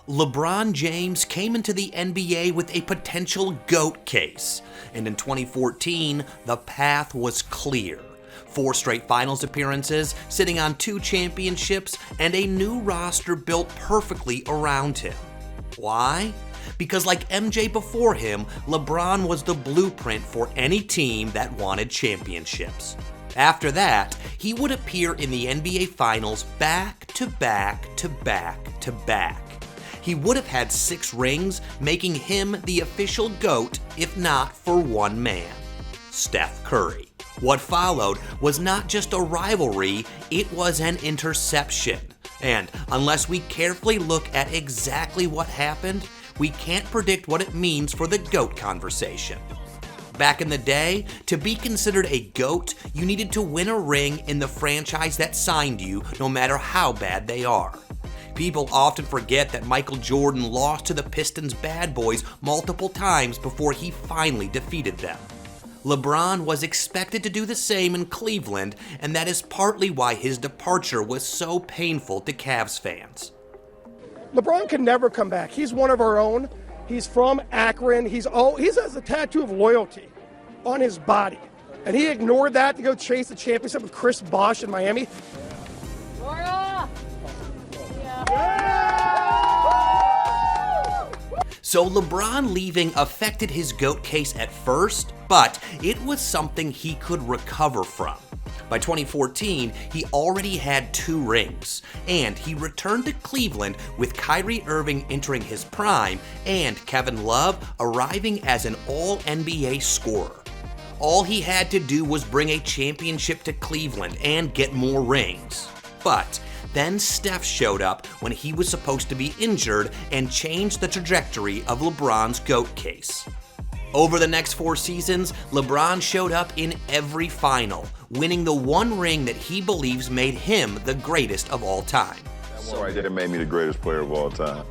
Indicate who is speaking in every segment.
Speaker 1: LeBron James came into the NBA with a potential GOAT case, and in 2014, the path was clear. 4 straight finals appearances, sitting on 2 championships, and a new roster built perfectly around him. Why? Because like MJ before him, LeBron was the blueprint for any team that wanted championships. After that, he would appear in the NBA Finals back to back to back to back. He would have had 6 rings, making him the official GOAT if not for one man, Steph Curry. What followed was not just a rivalry, it was an interception. And unless we carefully look at exactly what happened, we can't predict what it means for the GOAT conversation. Back in the day, to be considered a GOAT, you needed to win a ring in the franchise that signed you, no matter how bad they are. People often forget that Michael Jordan lost to the Pistons' bad boys multiple times before he finally defeated them. LeBron was expected to do the same in Cleveland, and that is partly why his departure was so painful to Cavs fans.
Speaker 2: LeBron can never come back. He's one of our own. He's from Akron. He has a tattoo of loyalty on his body. And he ignored that to go chase the championship with Chris Bosh in Miami.
Speaker 1: So LeBron leaving affected his GOAT case at first, but it was something he could recover from. By 2014, he already had 2 rings, and he returned to Cleveland with Kyrie Irving entering his prime and Kevin Love arriving as an all-NBA scorer. All he had to do was bring a championship to Cleveland and get more rings. But then Steph showed up when he was supposed to be injured and changed the trajectory of LeBron's GOAT case. Over the next 4 seasons, LeBron showed up in every final, winning the one ring that he believes made him the greatest of all time.
Speaker 3: That one right there made me the greatest player of all time.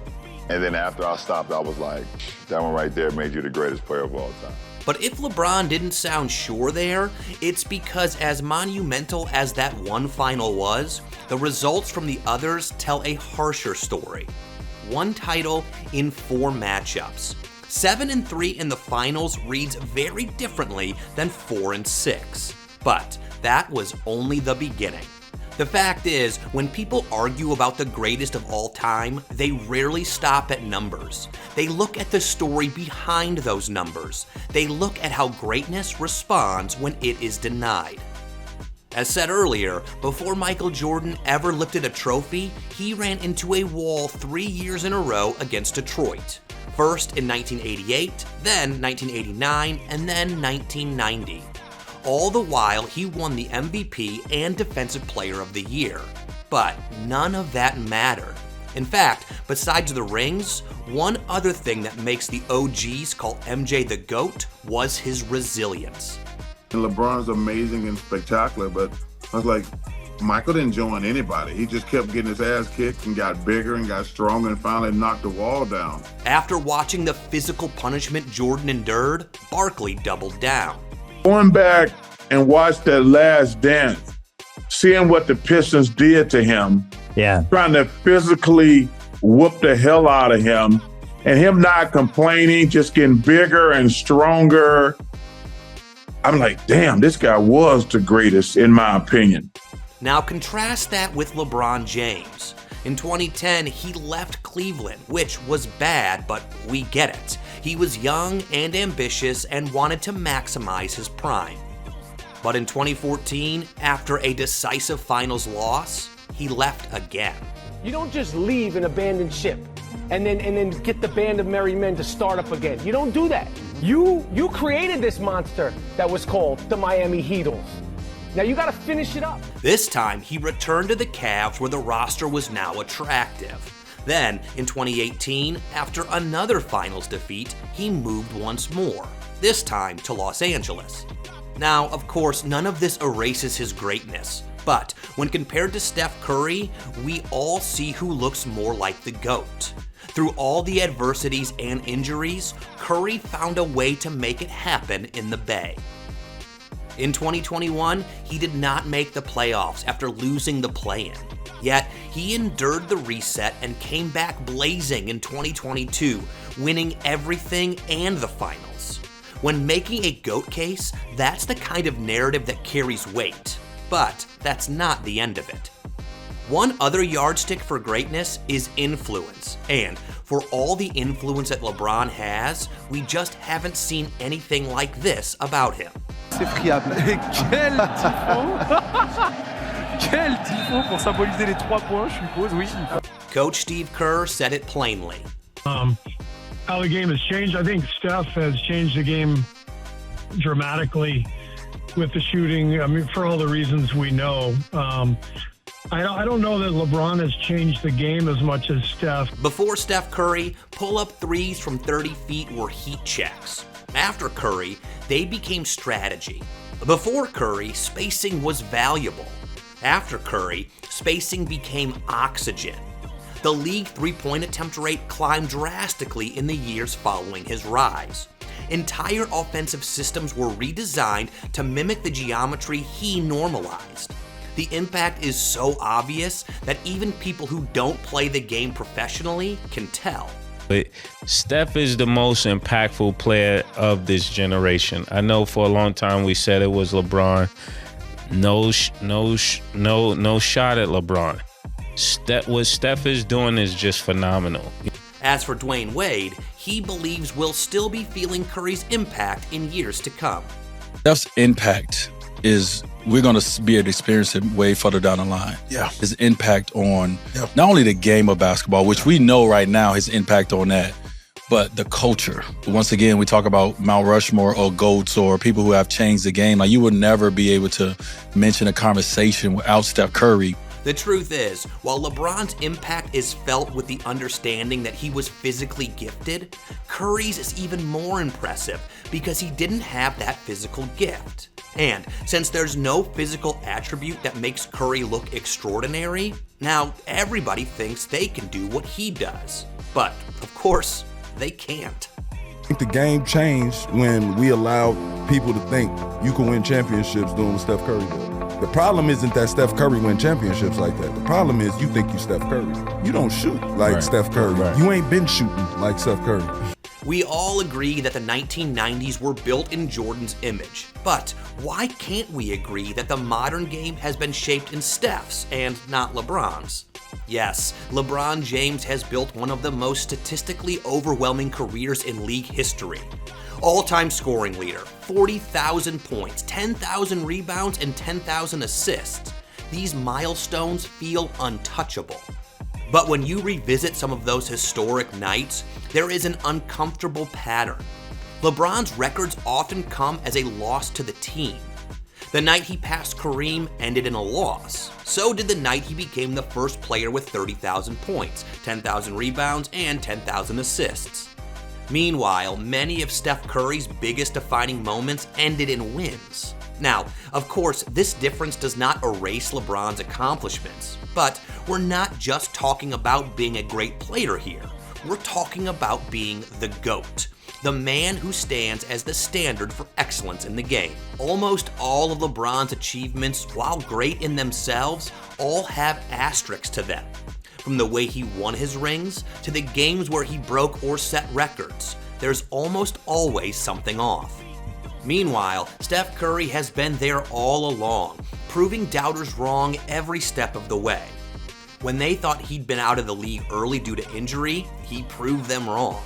Speaker 3: And then after I stopped, I was like, that one right there made you the greatest player of all time.
Speaker 1: But if LeBron didn't sound sure there, it's because as monumental as that one final was, the results from the others tell a harsher story. 1 title in 4 matchups. 7-3 in the finals reads very differently than 4-6. But that was only the beginning. The fact is, when people argue about the greatest of all time, they rarely stop at numbers. They look at the story behind those numbers. They look at how greatness responds when it is denied. As said earlier, before Michael Jordan ever lifted a trophy, he ran into a wall 3 years in a row against Detroit. First in 1988, then 1989, and then 1990. All the while, he won the MVP and Defensive Player of the Year. But none of that mattered. In fact, besides the rings, one other thing that makes the OGs call MJ the GOAT was his resilience.
Speaker 4: LeBron's amazing and spectacular, but I was like, Michael didn't join anybody. He just kept getting his ass kicked and got bigger and got stronger and finally knocked the wall down.
Speaker 1: After watching the physical punishment Jordan endured, Barkley doubled down.
Speaker 4: Going back and watch that last dance, seeing what the Pistons did to him, trying to physically whoop the hell out of him, and him not complaining, just getting bigger and stronger. I'm like, damn, this guy was the greatest, in my opinion.
Speaker 1: Now contrast that with LeBron James. In 2010, he left Cleveland, which was bad, but we get it. He was young and ambitious and wanted to maximize his prime. But in 2014, after a decisive finals loss, he left again.
Speaker 5: You don't just leave an abandoned ship and then get the band of merry men to start up again. You don't do that. You created this monster that was called the Miami Heatles. Now you gotta finish it up.
Speaker 1: This time, he returned to the Cavs where the roster was now attractive. Then, in 2018, after another finals defeat, he moved once more, this time to Los Angeles. Now, of course, none of this erases his greatness, but when compared to Steph Curry, we all see who looks more like the GOAT. Through all the adversities and injuries, Curry found a way to make it happen in the Bay. In 2021, he did not make the playoffs after losing the play-in. Yet, he endured the reset and came back blazing in 2022, winning everything and the finals. When making a GOAT case, that's the kind of narrative that carries weight. But that's not the end of it. One other yardstick for greatness is influence, and for all the influence that LeBron has, we just haven't seen anything like this about him.
Speaker 6: C'est friable. Quel tifo! Quel tifo pour symboliser les 3 points, je suppose, oui.
Speaker 1: Coach Steve Kerr said it plainly.
Speaker 7: How the game has changed. I think Steph has changed the game dramatically with the shooting. I mean, for all the reasons we know. I don't know that LeBron has changed the game as much as Steph.
Speaker 1: Before Steph Curry, pull-up threes from 30 feet were heat checks. After Curry, they became strategy. Before Curry, spacing was valuable. After Curry, spacing became oxygen. The league three-point attempt rate climbed drastically in the years following his rise. Entire offensive systems were redesigned to mimic the geometry he normalized. The impact is so obvious that even people who don't play the game professionally can tell.
Speaker 8: But Steph is the most impactful player of this generation. I know for a long time we said it was LeBron. No shot at LeBron. What Steph is doing is just phenomenal.
Speaker 1: As for Dwayne Wade, he believes we'll still be feeling Curry's impact in years to come.
Speaker 9: Steph's impact is, we're going to be able to experience it way further down the line.
Speaker 10: Yeah.
Speaker 9: His impact on not only the game of basketball, which we know right now his impact on that, but the culture. Once again, we talk about Mount Rushmore or GOATs or people who have changed the game. Like, you would never be able to mention a conversation without Steph Curry.
Speaker 1: The truth is, while LeBron's impact is felt with the understanding that he was physically gifted, Curry's is even more impressive because he didn't have that physical gift. And since there's no physical attribute that makes Curry look extraordinary, now everybody thinks they can do what he does. But, of course, they can't.
Speaker 10: I think the game changed when we allowed people to think you can win championships doing what Steph Curry did. The problem isn't that Steph Curry win championships like that. The problem is you think you Steph Curry. You don't shoot like Steph Curry. Right. You ain't been shooting like Steph Curry.
Speaker 1: We all agree that the 1990s were built in Jordan's image, but why can't we agree that the modern game has been shaped in Steph's and not LeBron's? Yes, LeBron James has built one of the most statistically overwhelming careers in league history. All-time scoring leader, 40,000 points, 10,000 rebounds, and 10,000 assists. These milestones feel untouchable. But when you revisit some of those historic nights, there is an uncomfortable pattern. LeBron's records often come as a loss to the team. The night he passed Kareem ended in a loss. So did the night he became the first player with 30,000 points, 10,000 rebounds, and 10,000 assists. Meanwhile, many of Steph Curry's biggest defining moments ended in wins. Now, of course, this difference does not erase LeBron's accomplishments, but we're not just talking about being a great player here. We're talking about being the GOAT, the man who stands as the standard for excellence in the game. Almost all of LeBron's achievements, while great in themselves, all have asterisks to them. From the way he won his rings to the games where he broke or set records, there's almost always something off. Meanwhile, Steph Curry has been there all along, proving doubters wrong every step of the way. When they thought he'd been out of the league early due to injury, he proved them wrong.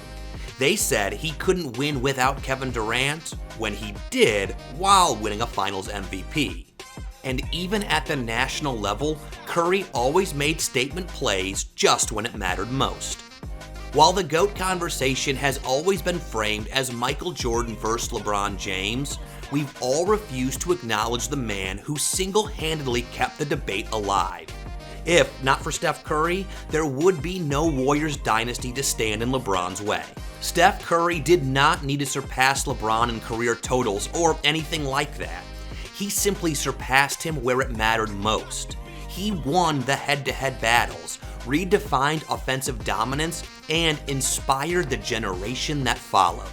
Speaker 1: They said he couldn't win without Kevin Durant, when he did while winning a Finals MVP. And even at the national level, Curry always made statement plays just when it mattered most. While the GOAT conversation has always been framed as Michael Jordan versus LeBron James, we've all refused to acknowledge the man who single-handedly kept the debate alive. If not for Steph Curry, there would be no Warriors dynasty to stand in LeBron's way. Steph Curry did not need to surpass LeBron in career totals or anything like that. He simply surpassed him where it mattered most. He won the head-to-head battles, redefined offensive dominance, and inspired the generation that followed.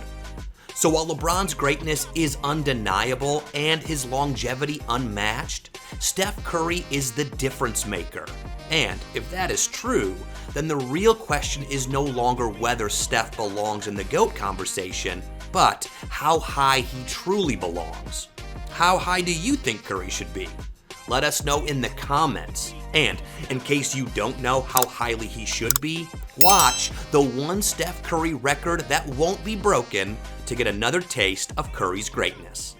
Speaker 1: So while LeBron's greatness is undeniable and his longevity unmatched, Steph Curry is the difference maker. And if that is true, then the real question is no longer whether Steph belongs in the GOAT conversation, but how high he truly belongs. How high do you think Curry should be? Let us know in the comments. And in case you don't know how highly he should be, watch the one Steph Curry record that won't be broken to get another taste of Curry's greatness.